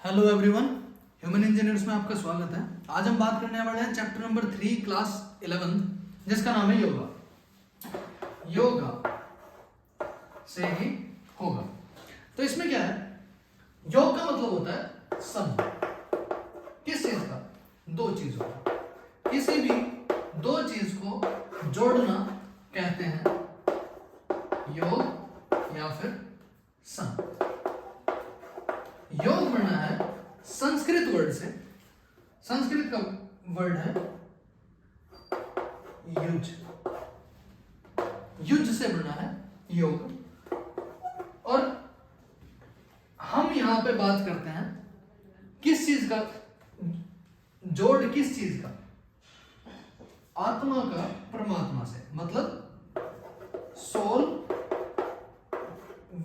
Hello everyone, human engineers में आपका स्वागत है। आज हम बात करने वाले हैं चैप्टर नंबर 3 क्लास 11 जिसका नाम है योगा। योगा से ही होगा। तो इसमें क्या है, योग का मतलब होता है सम। किस चीज का? दो चीजों का। किसी भी दो चीज को जोड़ना कहते हैं योग या फिर सम। योग बना है संस्कृत वर्ड से। संस्कृत का वर्ड है युज। युज से बना है योग। और हम यहां पे बात करते हैं किस चीज का जोड़, किस चीज का? आत्मा का परमात्मा से, मतलब soul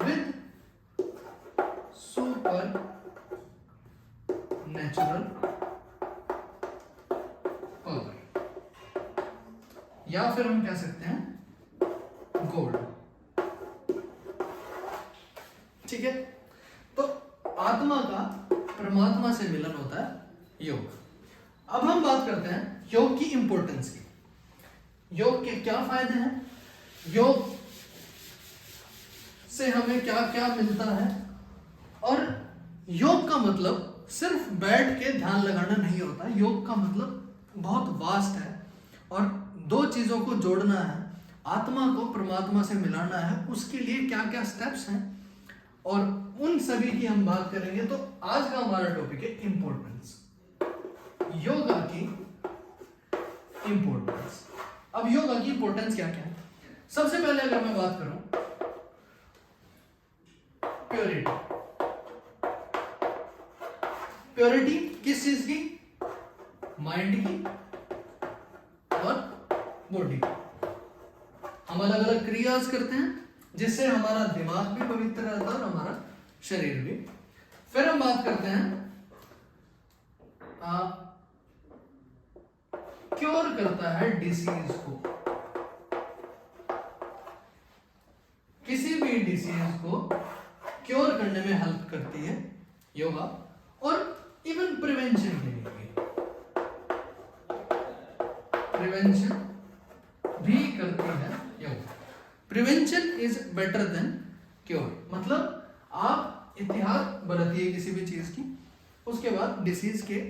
with supernatural power, या फिर हम कह सकते हैं गॉड। ठीक है, तो आत्मा का परमात्मा से मिलन होता है योग। अब हम बात करते हैं योग की इंपॉर्टेंस की। योग के क्या फायदे हैं, योग से हमें क्या क्या मिलता है, और योग का मतलब सिर्फ बैठ के ध्यान लगाना नहीं होता। योग का मतलब बहुत वास्ट है और दो चीजों को जोड़ना है, आत्मा को परमात्मा से मिलाना है। उसके लिए क्या क्या स्टेप्स हैं और उन सभी की हम बात करेंगे। तो आज का हमारा टॉपिक है इंपॉर्टेंस, योगा की इंपॉर्टेंस। अब योगा की इंपॉर्टेंस क्या क्या है? सबसे पहले अगर मैं बात करूं प्योरिटी। प्योरिटी किस चीज की? माइंड की और बॉडी की। हम अलग अलग क्रियाज करते हैं जिससे हमारा दिमाग भी पवित्र रहता है और हमारा शरीर भी। फिर हम बात करते हैं क्योर करता है डिसीज को। किसी भी डिसीज को क्योर करने में हेल्प करती है योगा, और इवन प्रिवेंशन के लिए भी प्रिवेंशन भी करती है yoga. Prevention is better than cure, मतलब आप एहतियात बरतिए किसी भी चीज की, उसके बाद डिसीज के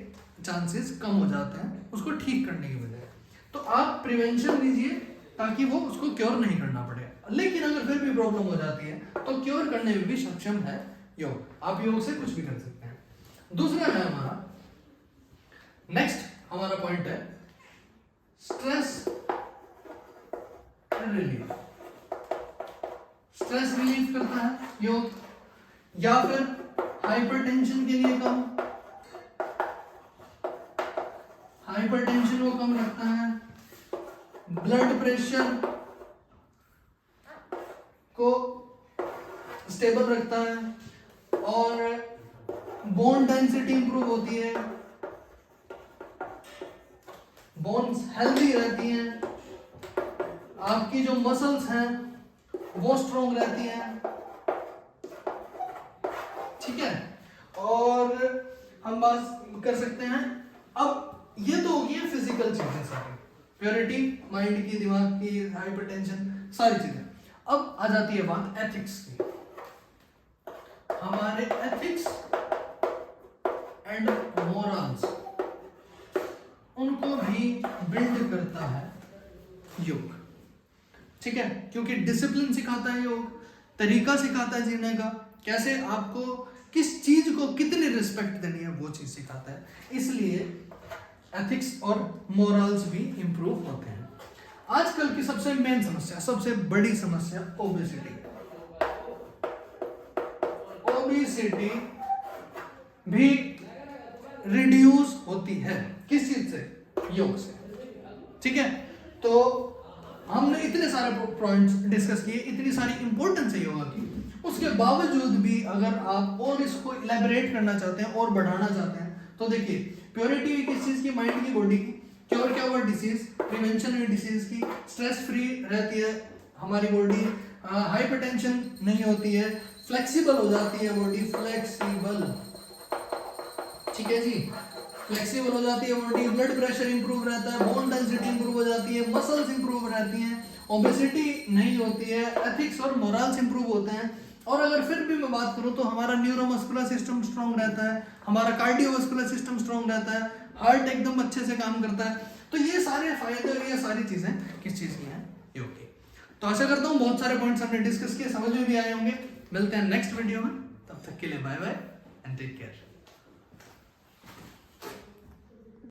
चांसेस कम हो जाते हैं उसको ठीक करने की बजाय। तो आप प्रिवेंशन लीजिए ताकि वो उसको क्योर नहीं करना पड़े। लेकिन अगर फिर भी प्रॉब्लम हो जाती है तो क्योर करने में भी सक्षम है योग। आप योग से कुछ भी कर सकते हैं। दूसरा है हमारा नेक्स्ट, हमारा पॉइंट है स्ट्रेस रिलीफ। स्ट्रेस रिलीफ करता है योग, या फिर हाइपरटेंशन के लिए कम, हाइपरटेंशन को कम रखता है, ब्लड प्रेशर को स्टेबल रखता है, और बोन डेंसिटी इंप्रूव होती है, बोन्स हेल्दी रहती हैं, आपकी जो मसल्स हैं वो स्ट्रॉन्ग रहती हैं। ठीक है, और हम बात कर सकते हैं, अब ये तो होगी फिजिकल चीजें सारी, प्योरिटी, माइंड की, दिमाग की, हाइपरटेंशन, सारी चीजें। अब आ जाती है बात एथिक्स की। हमारे एथिक्स एंड मोरल्स, उनको भी बिल्ड करता है योग। ठीक है, क्योंकि डिसिप्लिन सिखाता है योग, तरीका सिखाता है जीने का, कैसे आपको किस चीज को कितनी रिस्पेक्ट देनी है वो चीज सिखाता है। इसलिए एथिक्स और मोरल्स भी इंप्रूव होते हैं। आजकल की सबसे मेन समस्या, सबसे बड़ी समस्या ओबेसिटी। ओबेसिटी भी रिड्यूस होती है किस चीज से? योग से। ठीक है, तो हमने इतने सारे पॉइंट्स डिस्कस किए, इतनी सारी इंपॉर्टेंस है योगा की। उसके बावजूद भी अगर आप और इसको इलेबोरेट करना चाहते हैं और बढ़ाना चाहते हैं तो देखिए, प्योरिटी किस चीज की? माइंड की, बॉडी की। क्योर क्या हुआ? डिसीज। प्रिवेंशन हुई डिसीज की। स्ट्रेस फ्री रहती है हमारी बॉडी, हाइपरटेंशन नहीं होती है, फ्लेक्सिबल हो जाती है बॉडी, फ्लेक्सिबल। ठीक है जी, फ्लेक्सिबल हो जाती है बॉडी, ब्लड प्रेशर इंप्रूव रहता है, बोन डेंसिटी इंप्रूव हो जाती है, मसल्स इंप्रूव रहती हैं, ओबेसिटी नहीं होती है, एथिक्स और मोरल्स इंप्रूव होते हैं। और अगर फिर भी मैं बात करूं तो हमारा न्यूरोमस्कुलर सिस्टम स्ट्रांग रहता है, हमारा कार्डियोवास्कुलर सिस्टम स्ट्रांग रहता है, हार्ट एकदम अच्छे से काम करता है। तो ये सारे फायदे और ये सारी चीजें किस चीज की हैं? योग की। तो आशा करता हूँ बहुत सारे पॉइंट्स हमने डिस्कस किए, समझ में भी आए होंगे। मिलते हैं नेक्स्ट वीडियो में, तब तक के लिए bye bye and take care.